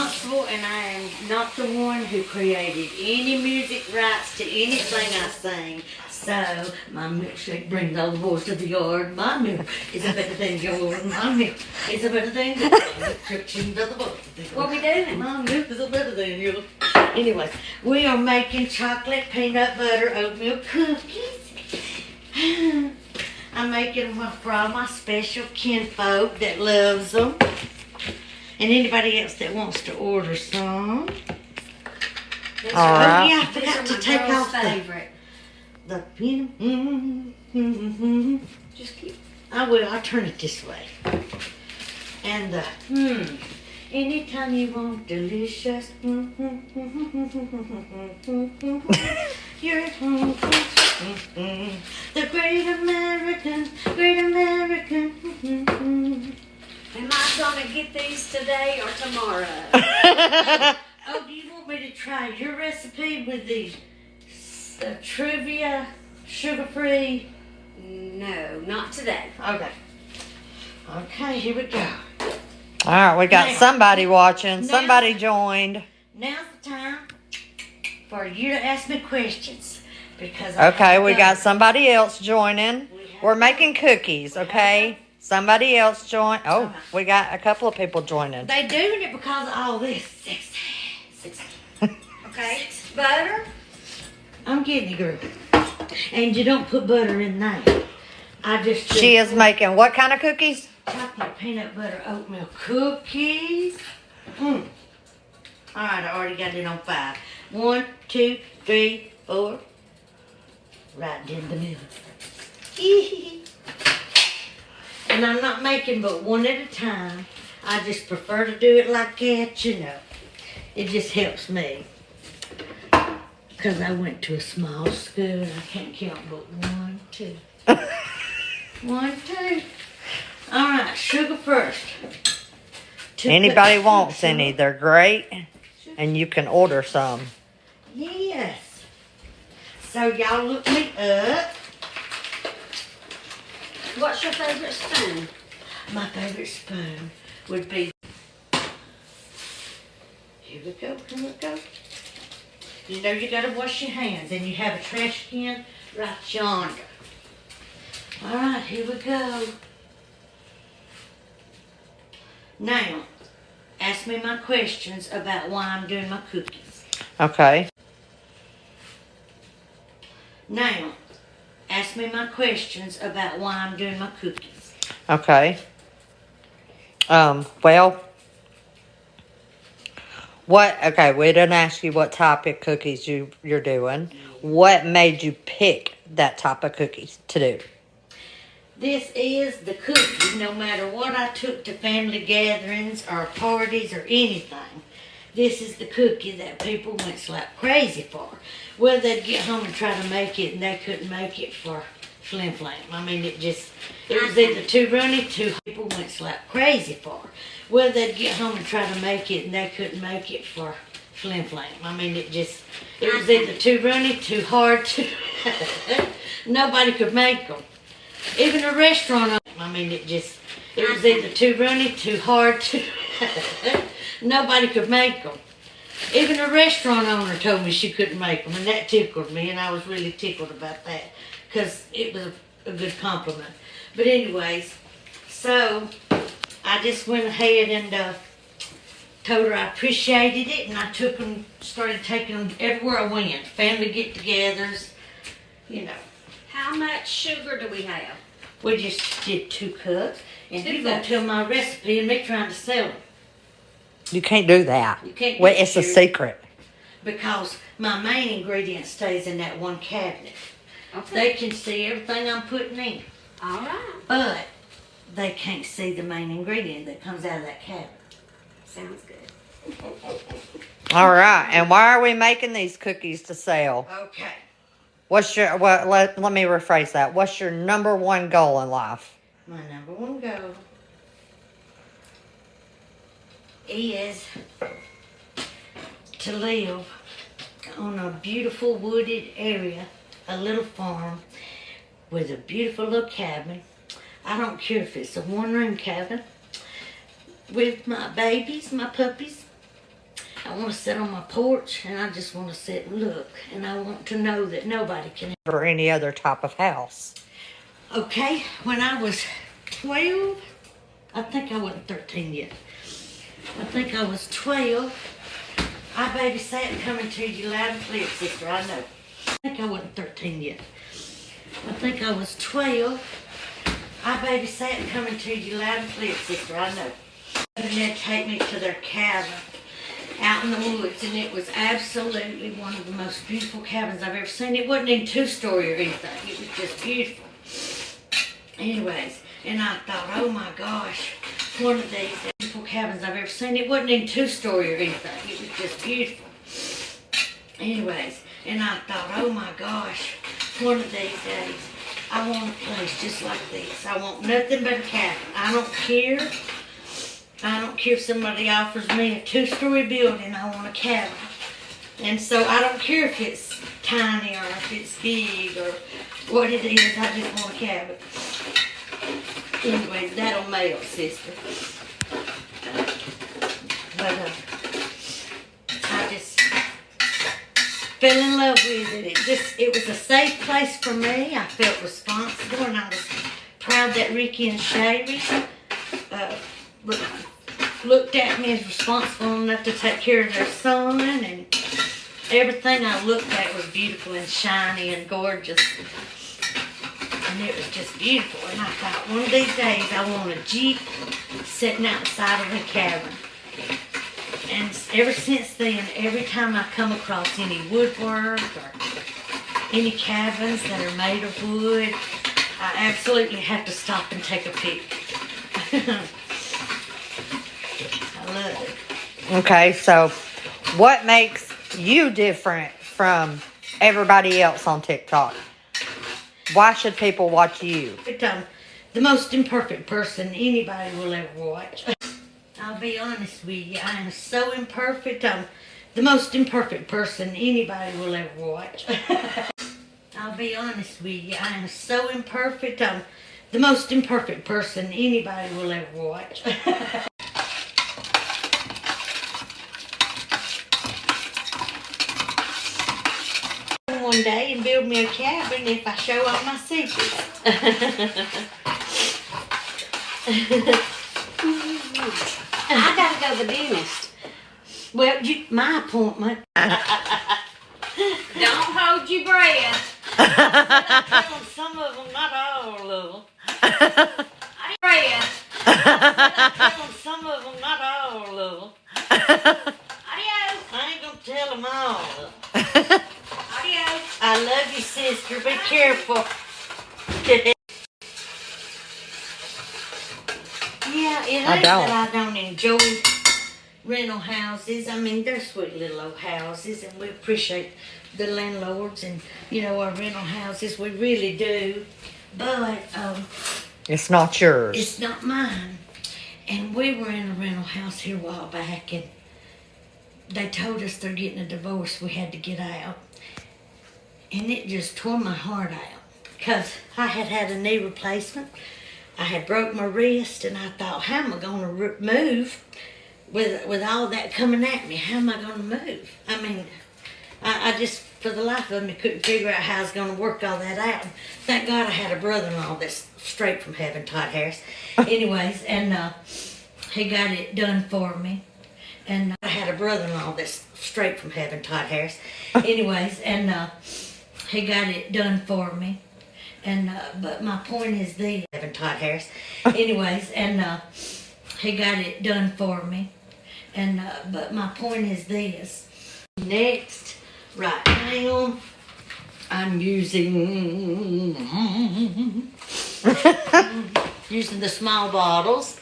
responsible, and I am not the one who created any music rights to anything I sing. So, my milkshake brings all the boys to the yard. My milk is a better than yours. My milk is a better than yours. What we doing? My milk is a better than yours. Anyways, we are making chocolate peanut butter oatmeal cookies. I'm making them for all my special kinfolk that loves them. And anybody else that wants to order some. All right. Oh yeah, I forgot to take off the Just keep. I will. I'll turn it this way. And the anytime you want delicious, you're at home. The great American, great American. Am I gonna get these today or tomorrow? Oh, do you want me to try your recipe with the trivia, sugar-free? No, not today. Okay. Okay, here we go. All right, we got somebody watching. Somebody joined. Now's the time for you to ask me questions. Because we got somebody else joining. We're making cookies, okay? Somebody else joined. Oh, we got a couple of people joining. They doing it because of all this. Okay, butter. I'm getting it, girl. And you don't put butter in there. She is making what kind of cookies? Chocolate peanut butter oatmeal cookies. All right, I already got it on 5. 1, 2, 3, 4. Right in the middle. And I'm not making but one at a time. I just prefer to do it like that, you know. It just helps me. Because I went to a small school and I can't count but 1, 2. 1, 2. All right, sugar first. Anybody wants any, they're great. And you can order some. Yes. So y'all look me up. What's your favorite spoon? My favorite spoon would be... Here we go, here we go. You know you gotta wash your hands, and you have a trash can right yonder. All right, here we go. Now, ask me my questions about why I'm doing my cookies. Okay. Now, ask me my questions about why I'm doing my cookies. Okay. Well, okay, we didn't ask you what type of cookies you're doing. What made you pick that type of cookies to do? This is the cookie, no matter what I took to family gatherings or parties or anything. This is the cookie that people went slap crazy for. Well, they'd get home and try to make it, and they couldn't make it for flim flam. I mean, it was either too runny, too people went slap crazy for. Well, they'd get home and try to make it, and they couldn't make it for flim flam. I mean, it was either too runny, too hard, nobody could make them. Even a restaurant, I mean, it was either too runny, too hard, nobody could make them. Even a restaurant owner told me she couldn't make them, and that tickled me, and I was really tickled about that, because it was a good compliment. But anyways, so I just went ahead and told her I appreciated it, and I started taking them everywhere I went. Family get-togethers, you know. How much sugar do we have? We just did 2 cups, and you're going to tell my recipe and me trying to sell it. You can't do that. You can't. Well, it's a secret. Because my main ingredient stays in that one cabinet. Okay. They can see everything I'm putting in. All right. But they can't see the main ingredient that comes out of that cabinet. Sounds good. All right. And why are we making these cookies to sell? Okay. Let me rephrase that. What's your number one goal in life? My number one goal is to live on a beautiful wooded area, a little farm with a beautiful little cabin. I don't care if it's a 1-room cabin with my babies, my puppies, I want to sit on my porch, and I just want to sit and look. And I want to know that nobody can. Or any other type of house. Okay, when I was 12, I think I wasn't 13 yet. I think I was 12. I babysat coming to you loud and clear, sister, I know. I think I wasn't 13 yet. I think I was 12. I babysat coming to you loud and clear, sister, I know. And they'd take me to their cabin out in the woods, and it was absolutely one of the most beautiful cabins I've ever seen. It wasn't even two-story or anything. It was just beautiful. Anyways, and I thought, oh my gosh, one of these beautiful cabins I've ever seen. It wasn't even two-story or anything. It was just beautiful. Anyways, and I thought, oh my gosh, one of these days, I want a place just like this. I want nothing but a cabin. I don't care. I don't care if somebody offers me a two-story building. I want a cabin. And so I don't care if it's tiny or if it's big or what it is. I just want a cabin. Anyways, that'll mail, sister. But I just fell in love with it. It was a safe place for me. I felt responsible, and I was proud that Ricky and Sherry looked at me as responsible enough to take care of their son, and everything I looked at was beautiful and shiny and gorgeous. And it was just beautiful. And I thought, one of these days I want a Jeep sitting outside of a cabin. And ever since then, every time I come across any woodwork or any cabins that are made of wood, I absolutely have to stop and take a pic. I love it. Okay, so what makes you different from everybody else on TikTok? Why should people watch you? The most imperfect person anybody will ever watch. I'll be honest with you, I am so imperfect. I'm the most imperfect person anybody will ever watch. I'll be honest with you, I am so imperfect. I'm the most imperfect person anybody will ever watch. One day and build me a cabin if I show all my secrets. I gotta go to the dentist. Well, my appointment. Don't hold your breath. Some of them, not all of them. Breath. Some of them, not all of them. Adios. I ain't gonna tell them all. Adios. I love you, sister. Be careful. Yeah, it ain't that I don't enjoy rental houses. I mean, they're sweet little old houses, and we appreciate the landlords and, our rental houses. We really do. But It's not yours. it's not mine. And we were in a rental house here a while back, and they told us they're getting a divorce. We had to get out. And it just tore my heart out, because I had had a knee replacement. I had broke my wrist, and I thought, how am I going to move with all that coming at me? How am I going to move? I mean, I just, for the life of me, couldn't figure out how I was going to work all that out. And thank God I had a brother-in-law that's straight from heaven, Todd Harris. Anyways, and he got it done for me. And I had a brother-in-law that's straight from heaven, Todd Harris. Anyways, and he got it done for me. And but my point is this, Todd Harris. Anyways, and he got it done for me. And but my point is this. Next, right now, I'm using the small bottles.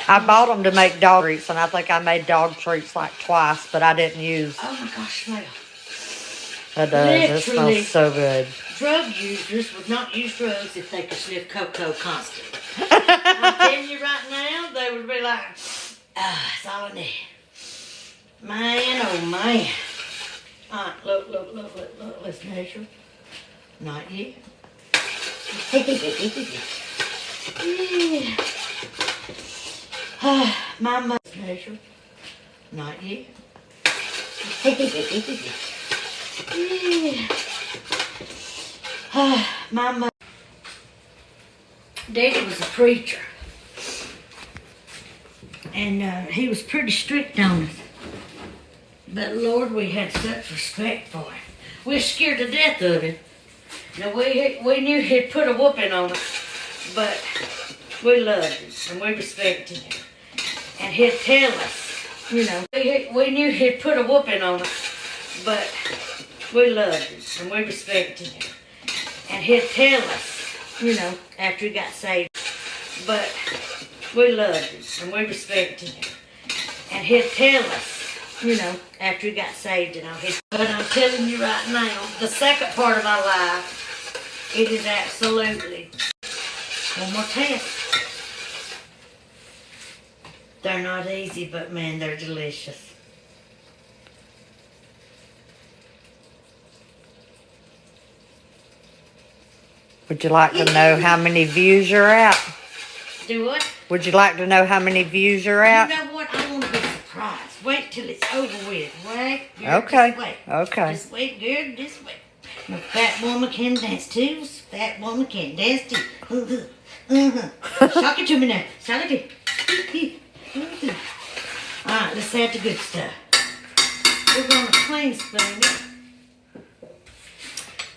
I bought them to make dog treats, and I think I made dog treats like twice, but I didn't use. Oh my gosh, smell. It does. It smells so good. Drug users would not use drugs if they could sniff cocoa constantly. I'm telling you right now, they would be like, that's all I need. Man, oh man. All right, look, let's measure. Not yet. Yeah. My mother's measure. Not yet. Yeah. My mother. Daddy was a preacher. And he was pretty strict on us. But Lord, we had such respect for him. We were scared to death of him. Now we knew he'd put a whooping on us, but we loved him and we respected him. And he'd tell us, you know, we knew he'd put a whooping on us, but we loved him and we respected him. And he'd tell us, you know, after he got saved, but we loved him and we respected him. And he'd tell us, you know, after he got saved and all his. But I'm telling you right now, the second part of our life, it is absolutely one more test. They're not easy, but man, they're delicious. Would you like to know how many views you're at? Do what? Would you like to know how many views you're at? You know what? I want to be surprised. Wait till it's over with. Wait. Girl, Okay. Just wait. Okay. Just wait, girl. Just wait. A fat woman can dance too. Fat woman can dance too. Shock it to me now. Shock it to me. Alright, let's add the good stuff. We're going to clean spoon it.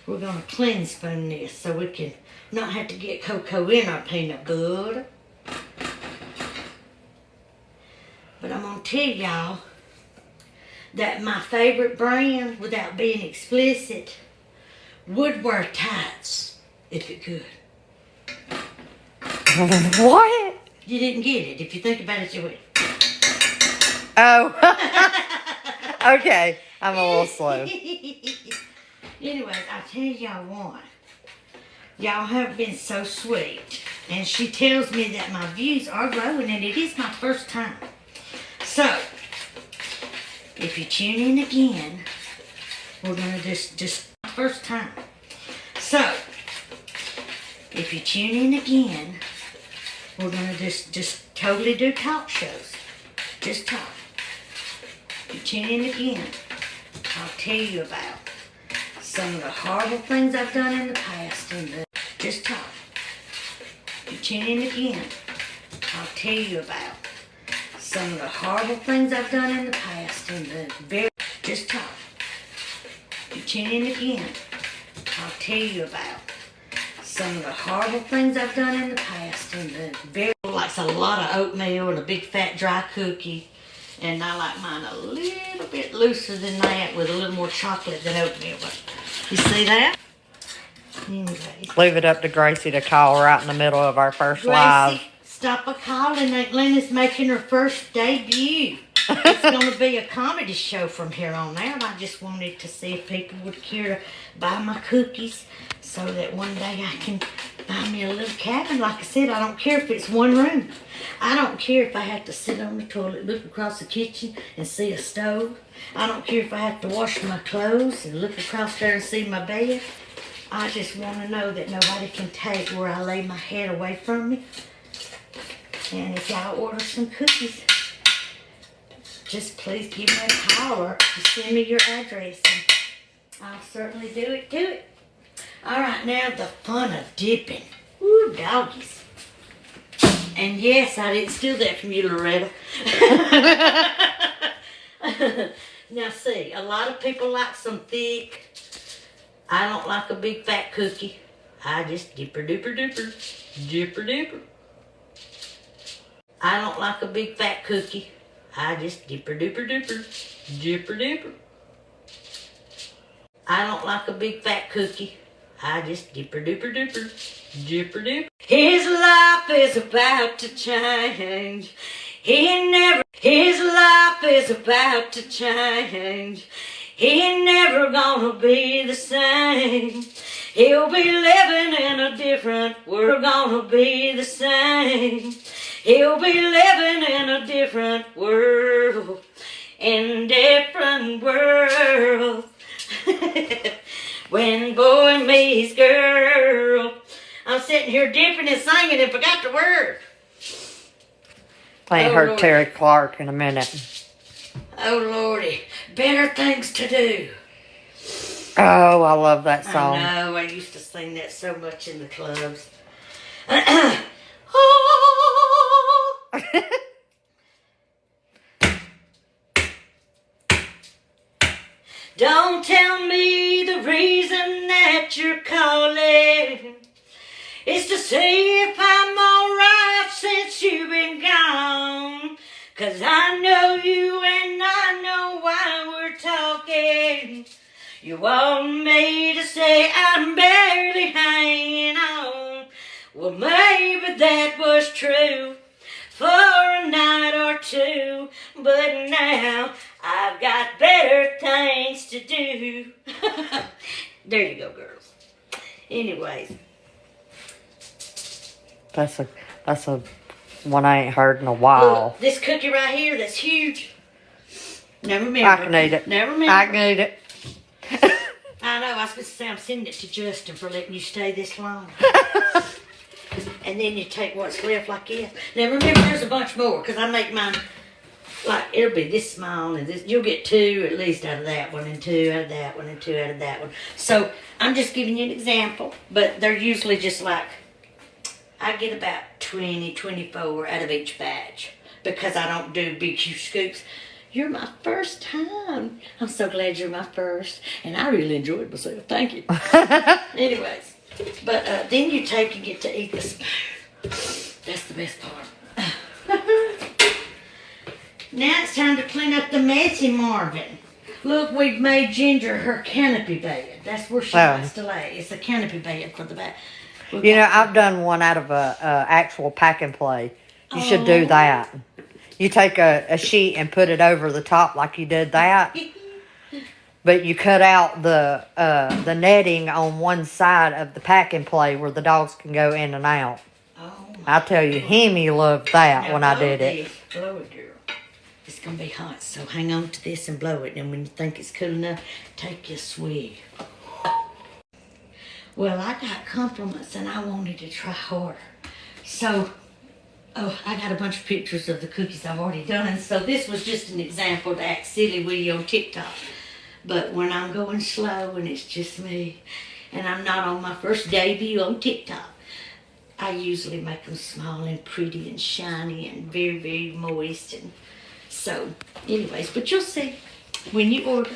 We're going to clean spoon this so we can not have to get cocoa in our peanut butter. But I'm going to tell y'all that my favorite brand, without being explicit, would wear tights if it could. What? You didn't get it. If you think about it, you would. Oh. Okay. I'm a little slow. Anyways, I'll tell y'all what. Y'all have been so sweet. And she tells me that my views are growing, and it is my first time. So, if you tune in again, we're going to just first time. So, if you tune in again, we're going to just totally do talk shows. Just talk. If you tune in again, I'll tell you about some of the horrible things I've done in the past. Just talk. If you tune in again, I'll tell you about some of the horrible things I've done in the past. Just talk. If you tune in again, I'll tell you about some of the horrible things I've done in the past. Likes a lot of oatmeal and a big fat dry cookie. And I like mine a little bit looser than that with a little more chocolate than oatmeal. But you see that? Anyways. Leave it up to Gracie to call right in the middle of our first live. Gracie, stop a-calling. Aunt Lena's making her first debut. It's going to be a comedy show from here on out. I just wanted to see if people would care to buy my cookies so that one day I can buy me a little cabin. Like I said, I don't care if it's one room. I don't care if I have to sit on the toilet, look across the kitchen and see a stove. I don't care if I have to wash my clothes and look across there and see my bed. I just want to know that nobody can take where I lay my head away from me. And if y'all order some cookies, just please give me a call or send me your address. And I'll certainly do it. All right, now the fun of dipping. Woo, doggies. And yes, I didn't steal that from you, Loretta. Now see, a lot of people like some thick. I don't like a big fat cookie. I just dipper. I don't like a big fat cookie. I just dipper. I don't like a big fat cookie. I just dipper. His life is about to change. His life is about to change. He ain't never gonna be the same. He'll be living in a different world. Gonna be the same. He'll be living in a different world. In different world. When boy meets girl. I'm sitting here dipping and singing and forgot the word. Playing her Terry Clark in a minute. Oh, Lordy. Better things to do. Oh, I love that song. I know. I used to sing that so much in the clubs. Don't tell me the reason that you're calling is to see if I'm alright since you've been gone. 'Cause I know you and I know why we're talking. You want me to say I'm barely hanging on. Well, maybe that was true for a night or two, but now I've got better things to do. There you go, girls. Anyways. That's a one I ain't heard in a while. Look, this cookie right here, that's huge. Now remember. I can eat it. Now remember. I can eat it. I know, I was supposed to say I'm sending it to Justin for letting you stay this long. And then you take what's left like this. Now remember, there's a bunch more, because I make mine, like, it'll be this small, and this. You'll get 2 at least out of that one, and 2 out of that one, and 2 out of that one. So, I'm just giving you an example, but they're usually just like, I get about 20, 24 out of each batch, because I don't do big, huge scoops. You're my first time. I'm so glad you're my first, and I really enjoyed myself. Thank you. Anyways. But then you take and get to eat the spoon. That's the best part. Now it's time to clean up the mess in Marvin. Look, we've made Ginger her canopy bed. That's where she wants to lay. It's a canopy bed for the bed. You know, I've done one out of a actual pack and play. You should do that. You take a sheet and put it over the top like you did that. But you cut out the netting on one side of the pack and play where the dogs can go in and out. Oh, I tell you, Hemi loved that when I did it. Blow it, girl. It's going to be hot, so hang on to this and blow it. And when you think it's cool enough, take your swig. Well, I got compliments and I wanted to try harder. So, I got a bunch of pictures of the cookies I've already done. So this was just an example to act silly with you on TikTok. But when I'm going slow and it's just me, and I'm not on my first debut on TikTok, I usually make them small and pretty and shiny and very, very moist. And so, anyways, but you'll see when you order.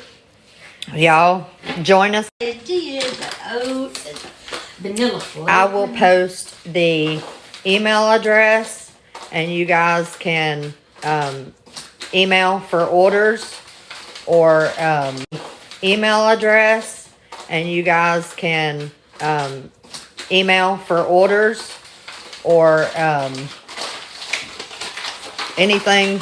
Y'all, join us. It did, the oats and vanilla flavor. I will post the email address, and you guys can email for orders, or email address, and you guys can email for orders, or anything